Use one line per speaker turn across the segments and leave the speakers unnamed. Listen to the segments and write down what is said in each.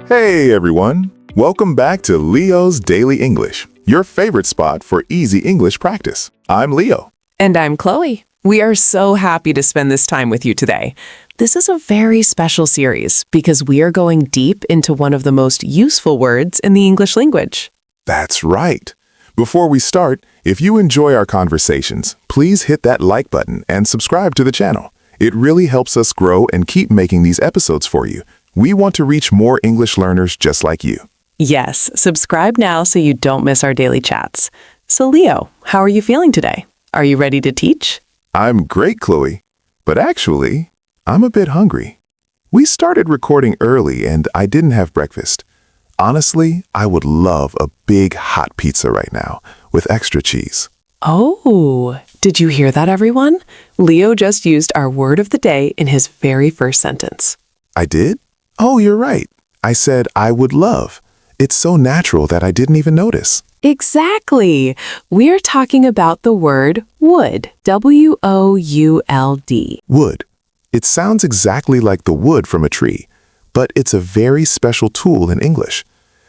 Hey everyone! Welcome back to Leo's Daily English, your favorite spot for easy English practice. I'm Leo.
And I'm Chloe. We are so happy to spend this time with you today. This is a very special series because we are going deep into one of the most useful words in the English language.
That's right. Before we start, if you enjoy our conversations, please hit that like button and subscribe to the channel. It really helps us grow and keep making these episodes for you. We want to reach more English learners just like you.
Yes, subscribe now so you don't miss our daily chats. So Leo, how are you feeling today? Are you ready to teach?
I'm great, Chloe. But actually, I'm a bit hungry. We started recording early and I didn't have breakfast. Honestly, I would love a big hot pizza right now with extra cheese.
Oh, did you hear that, everyone? Leo just used our word of the day in his very first sentence.
I did? Oh, you're right. I said I would love. It's so natural that I didn't even notice.
Exactly. We're talking about the word would. W-O-U-L-D.
Wood. It sounds exactly like the wood from a tree, but it's a very special tool in English.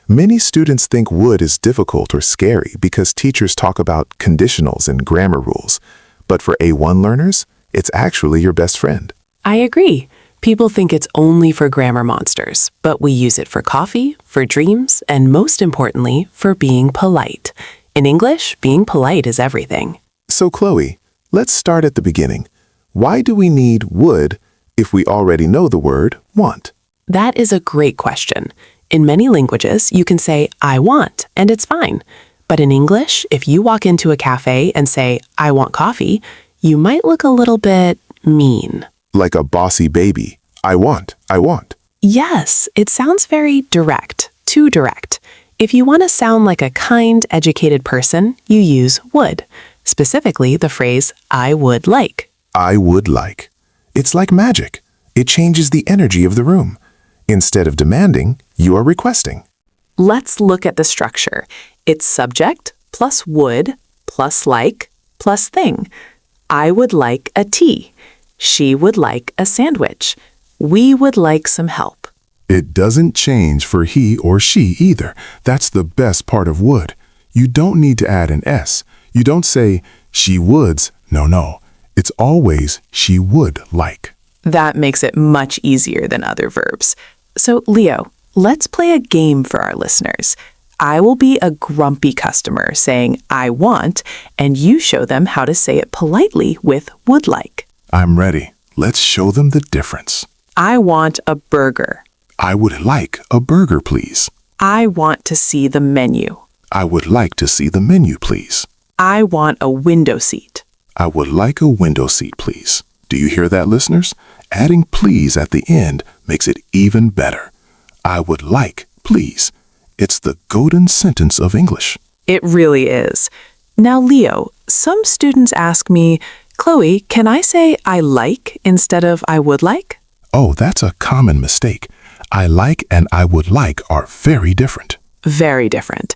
Many students think would is difficult or scary because teachers talk about conditionals and grammar rules. But for A1 learners, it's actually your best friend.
I agree. People think it's only for grammar monsters, but we use it for coffee, for dreams, and most importantly, for being polite. In English, being polite is everything.
So Chloe, let's start at the beginning. Why do we need would if we already know the word want?
That is a great question. In many languages, you can say, I want, and it's fine. But in English, if you walk into a cafe and say, I want coffee, you might look a little bit mean.
Like a bossy baby. I want.
Yes, it sounds very direct, too direct. If you want to sound like a kind, educated person, you use would. Specifically, the phrase, I would like.
I would like. It's like magic. It changes the energy of the room. Instead of demanding, you are requesting.
Let's look at the structure. It's subject plus would plus like plus thing. I would like a tea. She would like a sandwich. We would like some help.
It doesn't change for he or she either. That's the best part of would. You don't need to add an S. You don't say, she would's. No. It's always she would like.
That makes it much easier than other verbs. So, Leo, let's play a game for our listeners. I will be a grumpy customer saying I want, and you show them how to say it politely with would like.
I'm ready. Let's show them the difference.
I want a burger.
I would like a burger, please.
I want to see the menu.
I would like to see the menu, please.
I want a window seat.
I would like a window seat, please. Do you hear that, listeners? Adding please at the end makes it even better. I would like, please. It's the golden sentence of English.
It really is. Now, Leo, some students ask me, Chloe, can I say I like instead of I would like?
Oh, that's a common mistake. I like and I would like are very different.
Very different.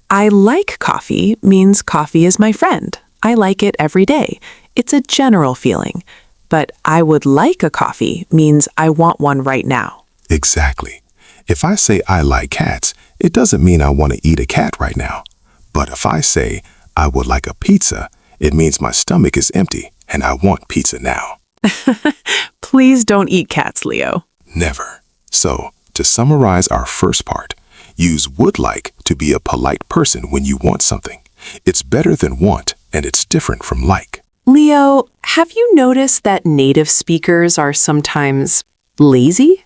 I like coffee means coffee is my friend. I like it every day. It's a general feeling. But I would like a coffee means I want one right now.
Exactly. If I say I like cats, it doesn't mean I want to eat a cat right now. But if I say I would like a pizza, it means my stomach is empty and I want pizza now.
Please don't eat cats, Leo.
Never. So, to summarize our first part, use would like to be a polite person when you want something. It's better than want, and it's different from like.
Leo, have you noticed that native speakers are sometimes lazy?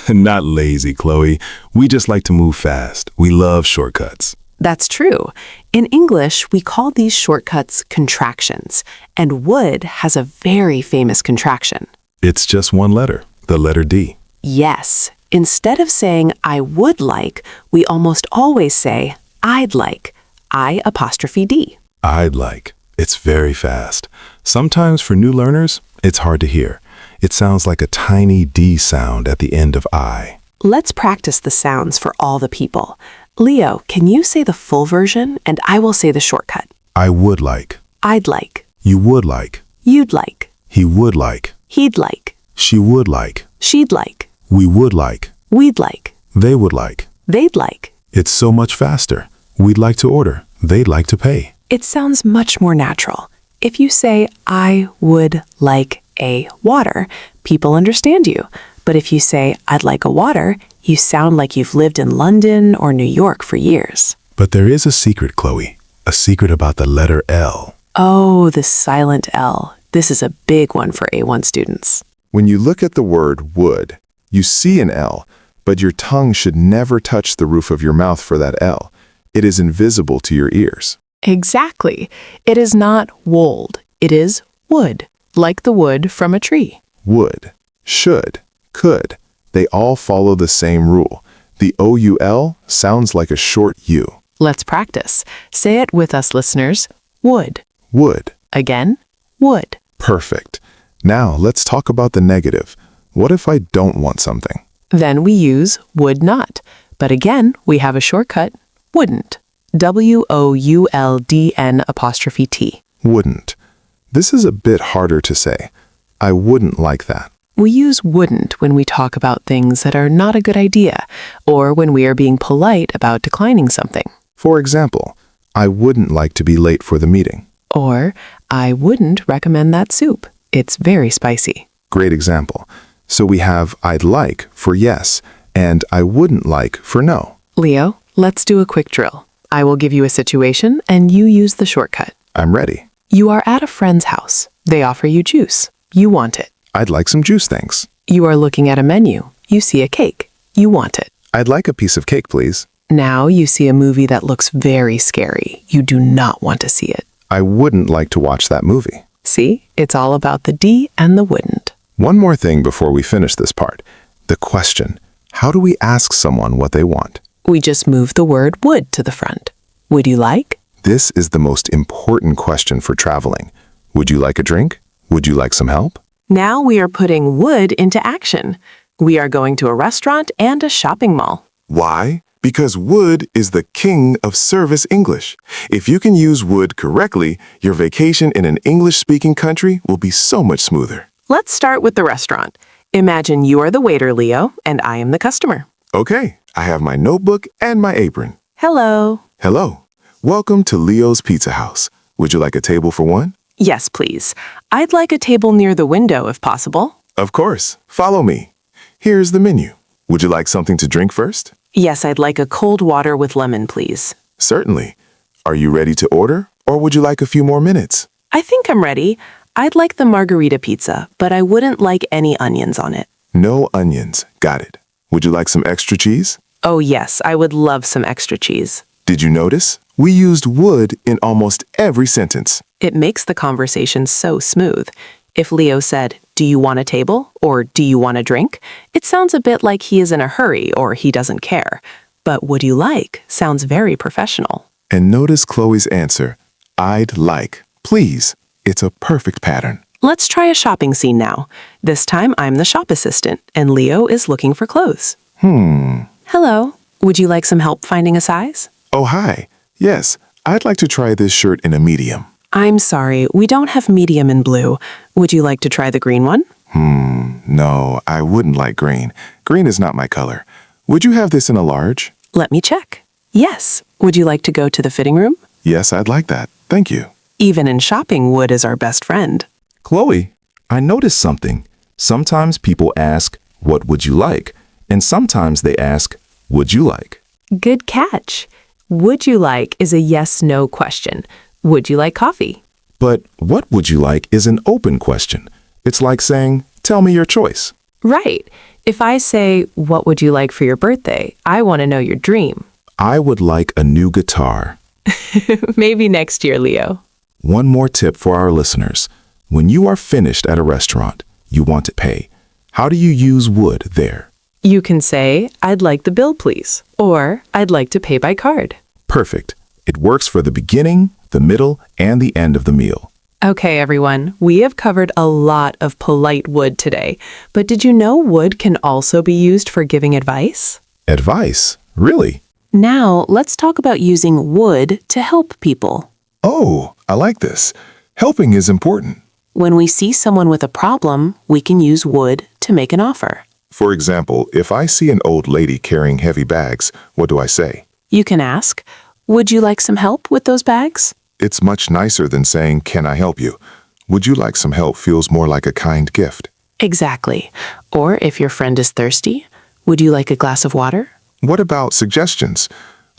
Not lazy, Chloe. We just like to move fast. We love shortcuts.
That's true. In English, we call these shortcuts contractions, and would has a very famous contraction.
It's just one letter, the letter D.
Yes. Instead of saying I would like, we almost always say I'd like. I''D.
I'd like. It's very fast. Sometimes for new learners, it's hard to hear. It sounds like a tiny D sound at the end of I.
Let's practice the sounds for all the people. Leo, can you say the full version and I will say the shortcut?
I would like.
I'd like.
You would like.
You'd like.
He would like.
He'd like.
She would like.
She'd like.
We would like.
We'd like.
They would like.
They'd like.
It's so much faster. We'd like to order. They'd like to pay.
It sounds much more natural. If you say, I would like a water, people understand you. But if you say, I'd like a water, you sound like you've lived in London or New York for years.
But there is a secret, Chloe. A secret about the letter L.
Oh, the silent L. This is a big one for A1 students.
When you look at the word would, you see an L, but your tongue should never touch the roof of your mouth for that L. It is invisible to your ears.
Exactly. It is not wold. It is wood, like the wood from a tree.
Would, should, could, they all follow the same rule. The OUL sounds like a short U.
Let's practice. Say it with us, listeners. Would.
Would.
Again, would.
Perfect. Now let's talk about the negative. What if I don't want something?
Then we use would not. But again, we have a shortcut, wouldn't. WOULDN'.
Wouldn't. This is a bit harder to say. I wouldn't like that.
We use wouldn't when we talk about things that are not a good idea, or when we are being polite about declining something.
For example, I wouldn't like to be late for the meeting.
Or, I wouldn't recommend that soup. It's very spicy.
Great example. So we have I'd like for yes, and I wouldn't like for no.
Leo, let's do a quick drill. I will give you a situation, and you use the shortcut.
I'm ready.
You are at a friend's house. They offer you juice. You want it.
I'd like some juice, thanks.
You are looking at a menu. You see a cake. You want it.
I'd like a piece of cake, please.
Now you see a movie that looks very scary. You do not want to see it.
I wouldn't like to watch that movie.
See, it's all about the D and the wouldn't.
One more thing before we finish this part. The question. How do we ask someone what they want?
We just move the word would to the front. Would you like?
This is the most important question for traveling. Would you like a drink? Would you like some help?
Now we are putting would into action. We are going to a restaurant and a shopping mall.
Why? Because would is the king of service English. If you can use would correctly, your vacation in an English-speaking country will be so much smoother.
Let's start with the restaurant. Imagine you are the waiter, Leo, and I am the customer.
Okay, I have my notebook and my apron.
Hello.
Hello. Welcome to Leo's Pizza House. Would you like a table for one?
Yes, please. I'd like a table near the window if possible.
Of course. Follow me. Here's the menu. Would you like something to drink first?
Yes, I'd like a cold water with lemon, please.
Certainly. Are you ready to order, or would you like a few more minutes?
I think I'm ready. I'd like the margarita pizza, but I wouldn't like any onions on it.
No onions. Got it. Would you like some extra cheese?
Oh yes, I would love some extra cheese.
Did you notice? We used would in almost every sentence.
It makes the conversation so smooth. If Leo said, "Do you want a table?" or "Do you want a drink?" it sounds a bit like he is in a hurry or he doesn't care. But "would you like" sounds very professional.
And notice Chloe's answer. I'd like. Please. It's a perfect pattern.
Let's try a shopping scene now. This time I'm the shop assistant and Leo is looking for clothes. Hello. Would you like some help finding a size?
Oh, hi. Yes, I'd like to try this shirt in a medium.
I'm sorry, we don't have medium in blue. Would you like to try the green one?
No, I wouldn't like green. Green is not my color. Would you have this in a large?
Let me check. Yes. Would you like to go to the fitting room?
Yes, I'd like that. Thank you.
Even in shopping, wood is our best friend.
Chloe, I noticed something. Sometimes people ask, what would you like? And sometimes they ask, would you like?
Good catch. Would you like is a yes-no question. Would you like coffee?
But what would you like is an open question. It's like saying, tell me your choice.
Right. If I say, what would you like for your birthday? I want to know your dream.
I would like a new guitar.
Maybe next year, Leo.
One more tip for our listeners. When you are finished at a restaurant, you want to pay. How do you use would there?
You can say, I'd like the bill, please. Or, I'd like to pay by card.
Perfect. It works for the beginning, the middle, and the end of the meal.
Okay, everyone, we have covered a lot of polite would today. But did you know would can also be used for giving advice?
Advice? Really?
Now, let's talk about using would to help people.
Oh, I like this. Helping is important.
When we see someone with a problem, we can use would to make an offer.
For example, if I see an old lady carrying heavy bags, what do I say?
You can ask, would you like some help with those bags?
It's much nicer than saying, can I help you? Would you like some help feels more like a kind gift.
Exactly. Or if your friend is thirsty, would you like a glass of water?
What about suggestions?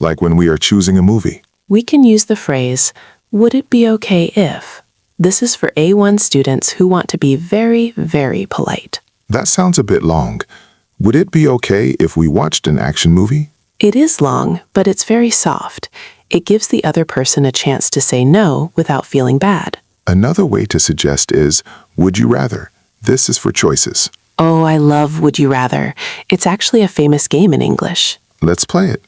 Like when we are choosing a movie.
We can use the phrase, would it be okay if? This is for A1 students who want to be very, very polite.
That sounds a bit long. Would it be okay if we watched an action movie?
It is long, but it's very soft. It gives the other person a chance to say no without feeling bad.
Another way to suggest is, would you rather? This is for choices.
Oh, I love Would You Rather. It's actually a famous game in English.
Let's play it.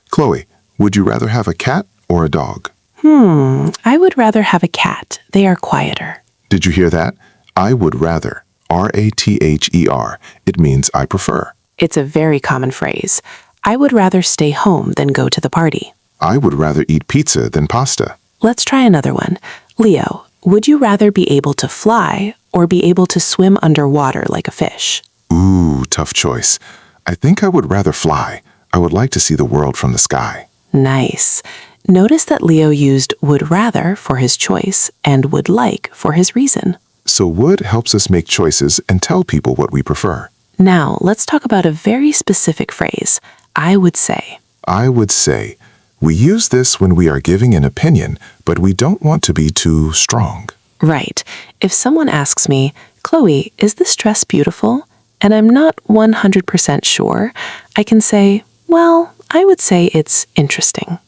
Chloe, would you rather have a cat or a dog?
I would rather have a cat. They are quieter.
Did you hear that? I would rather. R-A-T-H-E-R. It means I prefer.
It's a very common phrase. I would rather stay home than go to the party.
I would rather eat pizza than pasta.
Let's try another one. Leo, would you rather be able to fly or be able to swim underwater like a fish?
Ooh, tough choice. I think I would rather fly. I would like to see the world from the sky.
Nice. Notice that Leo used would rather for his choice and would like for his reason.
So would helps us make choices and tell people what we prefer.
Now, let's talk about a very specific phrase. I would say.
I would say. We use this when we are giving an opinion, but we don't want to be too strong.
Right. If someone asks me, Chloe, is this dress beautiful? And I'm not 100% sure, I can say, well, I would say it's interesting.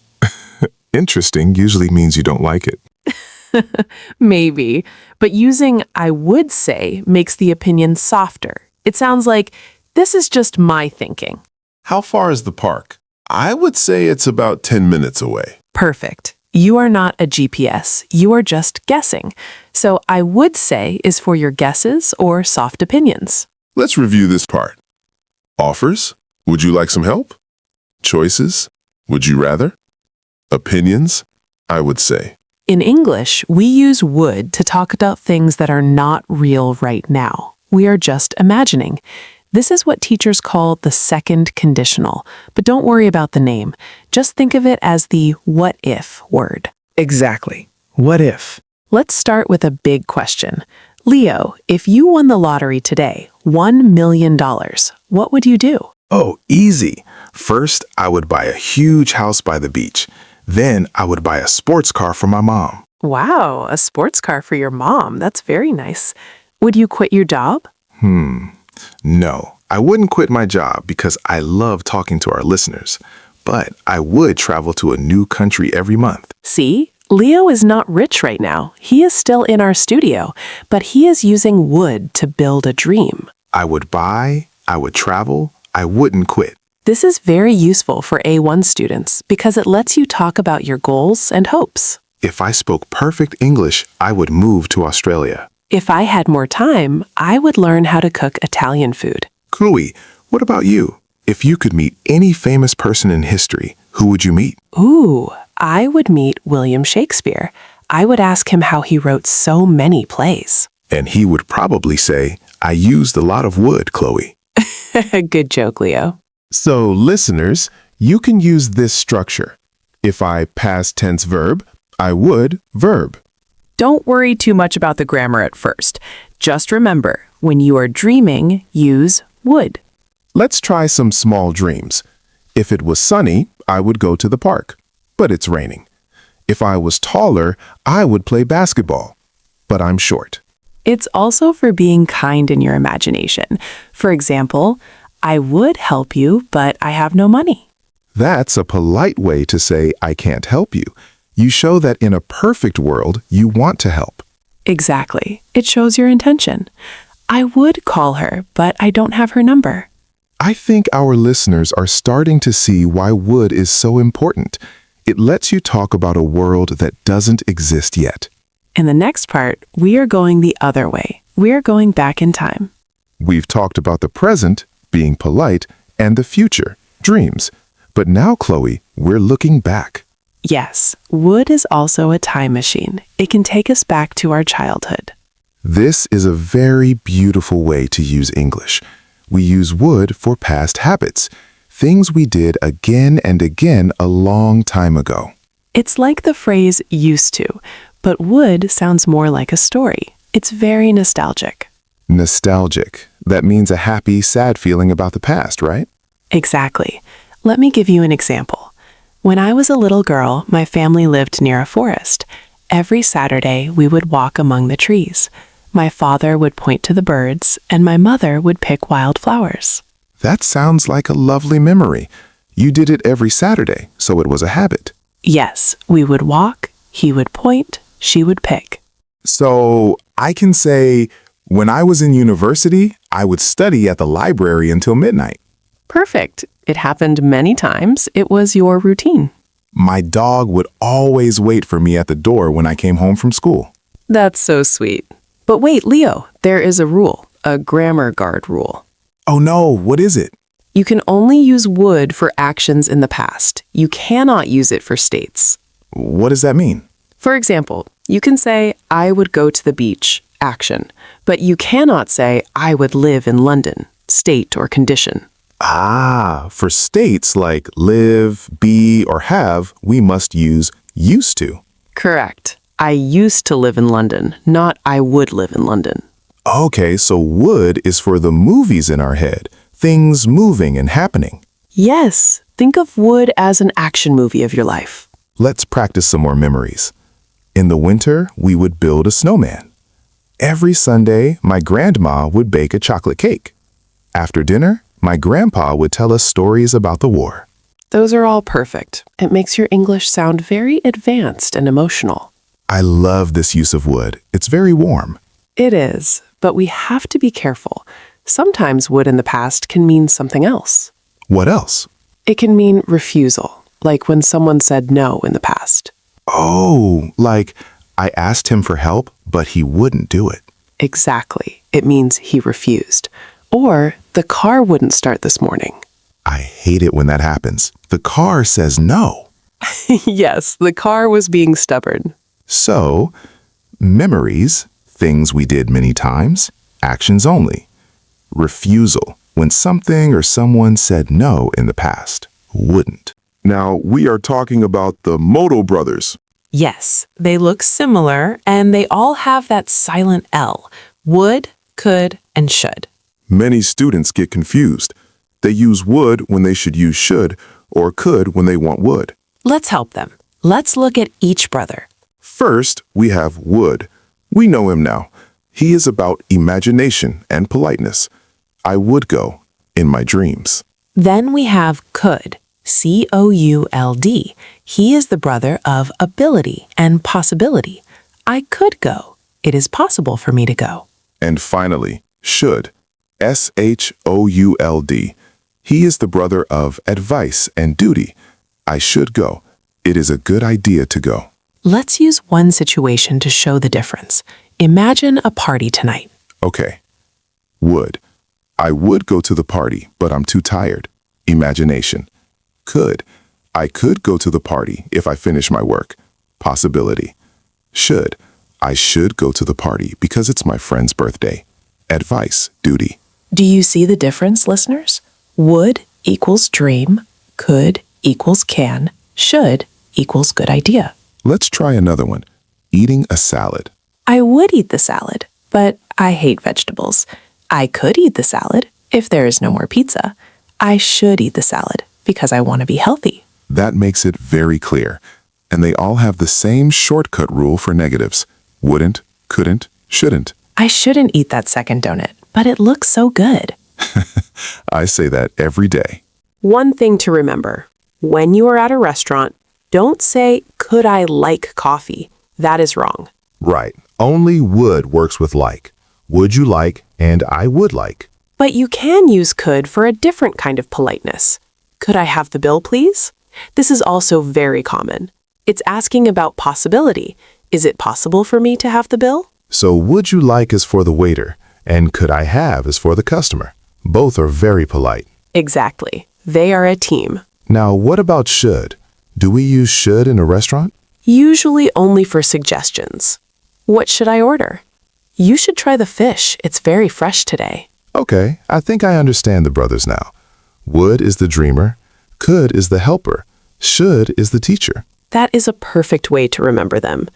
Interesting usually means you don't like it.
Maybe, but using I would say makes the opinion softer. It sounds like, this is just my thinking.
How far is the park? I would say it's about 10 minutes away.
Perfect. You are not a GPS. You are just guessing. So I would say is for your guesses or soft opinions.
Let's review this part. Offers? Would you like some help? Choices? Would you rather? Opinions? I would say.
In English, we use would to talk about things that are not real right now. We are just imagining. This is what teachers call the second conditional, but don't worry about the name. Just think of it as the what if word.
Exactly. What if?
Let's start with a big question. Leo, if you won the lottery today, $1 million, what would you do?
Oh, easy. First, I would buy a huge house by the beach. Then I would buy a sports car for my mom.
Wow, a sports car for your mom. That's very nice. Would you quit your job?
No, I wouldn't quit my job because I love talking to our listeners. But I would travel to a new country every month.
See, Leo is not rich right now. He is still in our studio, but he is using would to build a dream.
I would buy, I would travel, I wouldn't quit.
This is very useful for A1 students because it lets you talk about your goals and hopes.
If I spoke perfect English, I would move to Australia.
If I had more time, I would learn how to cook Italian food.
Chloe, what about you? If you could meet any famous person in history, who would you meet?
Ooh, I would meet William Shakespeare. I would ask him how he wrote so many plays.
And he would probably say, I used a lot of wood, Chloe.
Good joke, Leo.
So, listeners, you can use this structure. If I past tense verb, I would verb.
Don't worry too much about the grammar at first. Just remember, when you are dreaming, use would.
Let's try some small dreams. If it was sunny, I would go to the park, but it's raining. If I was taller, I would play basketball, but I'm short.
It's also for being kind in your imagination. For example, I would help you, but I have no money.
That's a polite way to say I can't help you. You show that in a perfect world, you want to help.
Exactly. It shows your intention. I would call her, but I don't have her number.
I think our listeners are starting to see why would is so important. It lets you talk about a world that doesn't exist yet.
In the next part, we are going the other way. We are going back in time.
We've talked about the present, being polite, and the future, dreams. But now, Chloe, we're looking back.
Yes, would is also a time machine. It can take us back to our childhood.
This is a very beautiful way to use English. We use would for past habits, things we did again and again a long time ago.
It's like the phrase used to, but would sounds more like a story. It's very nostalgic.
Nostalgic. That means a happy, sad feeling about the past, right?
Exactly. Let me give you an example. When I was a little girl, my family lived near a forest. Every Saturday, we would walk among the trees. My father would point to the birds, and my mother would pick wild flowers.
That sounds like a lovely memory. You did it every Saturday, so it was a habit.
Yes, we would walk, he would point, she would pick.
So I can say, when I was in university, I would study at the library until midnight.
Perfect. It happened many times. It was your routine.
My dog would always wait for me at the door when I came home from school.
That's so sweet. But wait, Leo, there is a rule, a grammar guard rule.
Oh no, what is it?
You can only use would for actions in the past. You cannot use it for states.
What does that mean?
For example, you can say, I would go to the beach, action, but you cannot say, I would live in London, state or condition.
Ah, for states like live, be, or have, we must use used to.
Correct. I used to live in London, not I would live in London.
Okay, so would is for the movies in our head, things moving and happening.
Yes, think of would as an action movie of your life.
Let's practice some more memories. In the winter, we would build a snowman. Every Sunday, my grandma would bake a chocolate cake. After dinner, my grandpa would tell us stories about the war.
Those are all perfect. It makes your English sound very advanced and emotional.
I love this use of would. It's very warm.
It is, but we have to be careful. Sometimes would in the past can mean something else.
What else?
It can mean refusal, like when someone said no in the past.
Oh, like I asked him for help, but he wouldn't do it.
Exactly. It means he refused. Or the car wouldn't start this morning.
I hate it when that happens. The car says no.
Yes, the car was being stubborn.
So, memories, things we did many times, actions only. Refusal, when something or someone said no in the past, wouldn't. Now, we are talking about the Moto brothers.
Yes, they look similar, and they all have that silent L. Would, could, and should.
Many students get confused. They use would when they should use should, or could when they want would.
Let's help them. Let's look at each brother.
First, we have would. We know him now. He is about imagination and politeness. I would go in my dreams.
Then we have could, C-O-U-L-D. He is the brother of ability and possibility. I could go. It is possible for me to go.
And finally, should, S-H-O-U-L-D. He is the brother of advice and duty. I should go. It is a good idea to go.
Let's use one situation to show the difference. Imagine a party tonight.
Okay. Would. I would go to the party, but I'm too tired. Imagination. Could. I could go to the party if I finish my work. Possibility. Should. I should go to the party because it's my friend's birthday. Advice. Duty.
Do you see the difference, listeners? Would equals dream, could equals can, should equals good idea.
Let's try another one. Eating a salad.
I would eat the salad, but I hate vegetables. I could eat the salad if there is no more pizza. I should eat the salad because I want to be healthy.
That makes it very clear. And they all have the same shortcut rule for negatives. Wouldn't, couldn't, shouldn't.
I shouldn't eat that second donut, but it looks so good.
I say that every day.
One thing to remember, when you are at a restaurant, don't say, could I like coffee? That is wrong.
Right. Only would works with like. Would you like and I would like.
But you can use could for a different kind of politeness. Could I have the bill, please? This is also very common. It's asking about possibility. Is it possible for me to have the bill?
So would you like is for the waiter, and could I have is for the customer. Both are very polite.
Exactly. They are a team.
Now, what about should? Do we use should in a restaurant?
Usually only for suggestions. What should I order? You should try the fish. It's very fresh today.
Okay, I think I understand the brothers now. Would is the dreamer, could is the helper, should is the teacher.
That is a perfect way to remember them.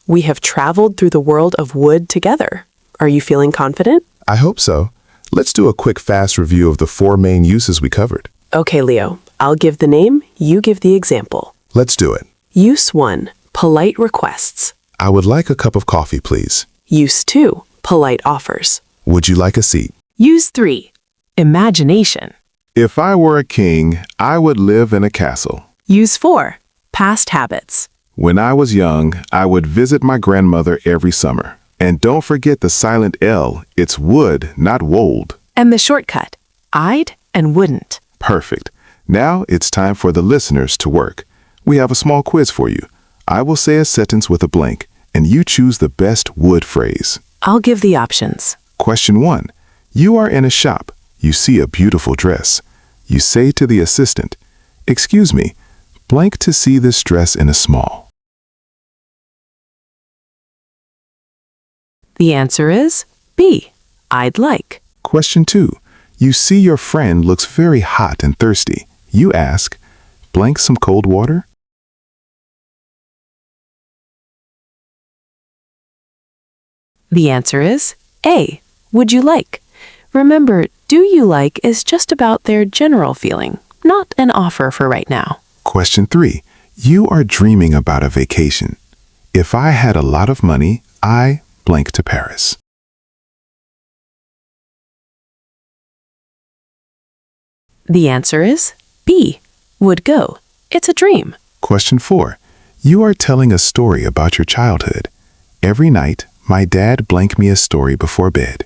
We have traveled through the world of would together. Are you feeling confident?
I hope so. Let's do a quick fast review of the 4 main uses we covered.
Okay, Leo. I'll give the name, you give the example.
Let's do it.
Use 1, polite requests.
I would like a cup of coffee, please.
Use 2, polite offers.
Would you like a seat?
Use 3, imagination.
If I were a king, I would live in a castle.
Use 4, past habits.
When I was young, I would visit my grandmother every summer. And don't forget the silent L. It's would, not wold.
And the shortcut, I'd and wouldn't.
Perfect. Now it's time for the listeners to work. We have a small quiz for you. I will say a sentence with a blank, and you choose the best would phrase.
I'll give the options.
Question 1. You are in a shop. You see a beautiful dress. You say to the assistant, "Excuse me, blank to see this dress in a small."
The answer is B, I'd like.
Question 2. You see your friend looks very hot and thirsty. You ask, "Blank some cold water?"
The answer is A, would you like? Remember, do you like is just about their general feeling, not an offer for right now.
Question 3. You are dreaming about a vacation. If I had a lot of money, I blank to Paris.
The answer is B, would go. It's a dream.
Question 4. You are telling a story about your childhood. Every night, my dad blank me a story before bed.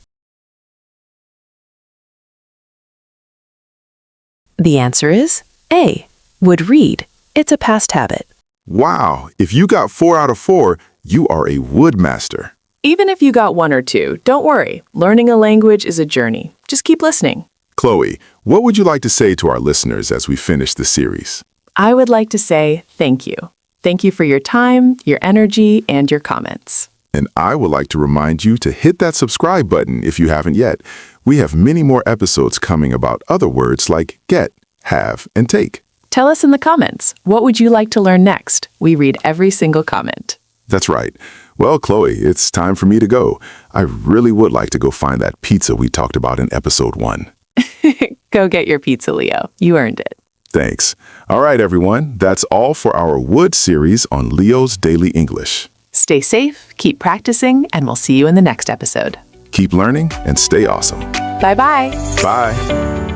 The answer is A, would read. It's a past habit.
Wow, if you got 4 out of 4, you are a would master.
Even if you got 1 or 2, don't worry. Learning a language is a journey. Just keep listening.
Chloe, what would you like to say to our listeners as we finish the series?
I would like to say thank you. Thank you for your time, your energy, and your comments.
And I would like to remind you to hit that subscribe button if you haven't yet. We have many more episodes coming about other words like get, have, and take.
Tell us in the comments, what would you like to learn next? We read every single comment.
That's right. Well, Chloe, it's time for me to go. I really would like to go find that pizza we talked about in episode 1.
Go get your pizza, Leo. You earned it.
Thanks. All right, everyone. That's all for our Would series on Leo's Daily English.
Stay safe, keep practicing, and we'll see you in the next episode.
Keep learning and stay awesome.
Bye-bye.
Bye.